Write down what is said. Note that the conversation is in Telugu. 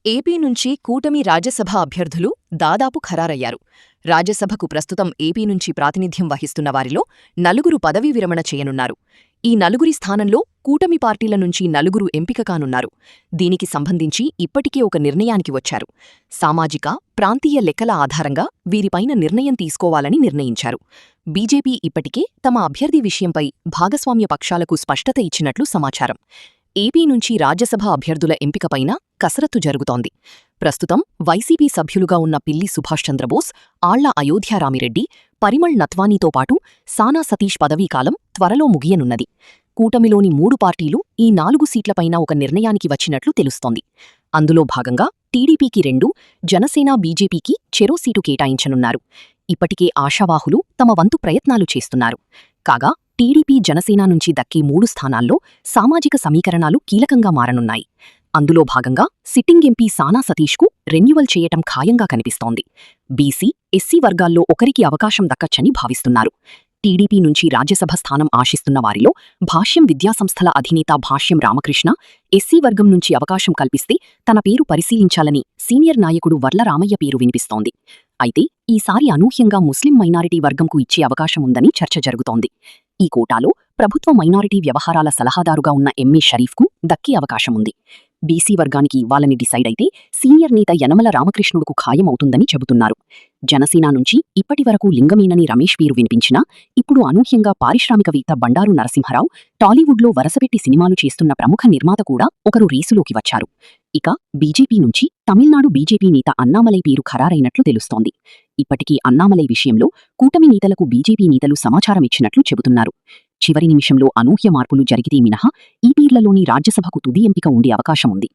ఏపీ నుంచి కూటమి రాజ్యసభ అభ్యర్థులు దాదాపు ఖరారయ్యారు. రాజ్యసభకు ప్రస్తుతం ఏపీ నుంచి ప్రాతినిధ్యం వహిస్తున్న వారిలో నలుగురు పదవీ విరమణ చేయనున్నారు. ఈ నలుగురి స్థానంలో కూటమి పార్టీల నుంచి నలుగురు ఎంపిక కానున్నారు. దీనికి సంబంధించి ఇప్పటికే ఒక నిర్ణయానికి వచ్చారు. సామాజిక, ప్రాంతీయ లెక్కల ఆధారంగా వీరిపైన నిర్ణయం తీసుకోవాలని నిర్ణయించారు. బీజేపీ ఇప్పటికే తమ అభ్యర్థి విషయంపై భాగస్వామ్య పక్షాలకు స్పష్టత ఇచ్చినట్లు సమాచారం. ఏపీ నుంచి రాజ్యసభ అభ్యర్థుల ఎంపికపైన కసరత్తు జరుగుతోంది. ప్రస్తుతం వైసీపీ సభ్యులుగా ఉన్న పిల్లి సుభాష్ చంద్రబోస్, ఆళ్ల అయోధ్యారామిరెడ్డి, పరిమళ్ నత్వానీతో పాటు సానా సతీష్ పదవీకాలం త్వరలో ముగియనున్నది. కూటమిలోని 3 పార్టీలు ఈ 4 సీట్లపైన ఒక నిర్ణయానికి వచ్చినట్లు తెలుస్తోంది. అందులో భాగంగా టీడీపీకి 2, జనసేన బీజేపీకి చెరో సీటు కేటాయించనున్నారు. ఇప్పటికే ఆశావాహులు తమ వంతు ప్రయత్నాలు చేస్తున్నారు. కాగా టీడీపీ జనసేన నుంచి దక్కే 3 స్థానాల్లో సామాజిక సమీకరణాలు కీలకంగా మారనున్నాయి. అందులో భాగంగా సిట్టింగ్ ఎంపీ సానా సతీష్కు రెన్యువల్ చేయటం ఖాయంగా కనిపిస్తోంది. బీసీ, ఎస్సీ వర్గాల్లో ఒకరికి అవకాశం దక్కచ్చని భావిస్తున్నారు. టీడీపీ నుంచి రాజ్యసభ స్థానం ఆశిస్తున్న వారిలో భాష్యం విద్యాసంస్థల అధినేత భాష్యం రామకృష్ణ, ఎస్సీ వర్గం నుంచి అవకాశం కల్పిస్తే తన పేరు పరిశీలించాలని సీనియర్ నాయకుడు వర్ల రామయ్య పేరు వినిపిస్తోంది. అయితే ఈసారి అనూహ్యంగా ముస్లిం మైనారిటీ వర్గంకు ఇచ్చే అవకాశముందని చర్చ జరుగుతోంది. ఈ కోటాలో ప్రభుత్వ మైనారిటీ వ్యవహారాల సలహాదారుగా ఉన్న ఎంఏ షరీఫ్కు దక్కే అవకాశముంది. బీసీ వర్గానికి ఇవ్వాలని డిసైడ్ అయితే సీనియర్ నేత యనమల రామకృష్ణుడుకు ఖాయమవుతుందని చెబుతున్నారు. జనసేన నుంచి ఇప్పటివరకు లింగమేనని రమేష్ పేరు వినిపించినా ఇప్పుడు అనూహ్యంగా పారిశ్రామికవేత్త బండారు నరసింహరావు, టాలీవుడ్లో వరసపెట్టి సినిమాలు చేస్తున్న ప్రముఖ నిర్మాత కూడా ఒకరు రేసులోకి వచ్చారు. ఇక బీజేపీ నుంచి తమిళనాడు బీజేపీ నేత అన్నామలై పేరు ఖరారైనట్లు తెలుస్తోంది. ఇప్పటికీ అన్నామలై విషయంలో కూటమి నేతలకు బీజేపీ నేతలు సమాచారమిచ్చినట్లు చెబుతున్నారు. చివరి నిమిషంలో అనూహ్య మార్పులు జరిగితే మినహా ఈ పేర్లలోని రాజ్యసభకు తుది ఎంపిక ఉండే అవకాశముంది.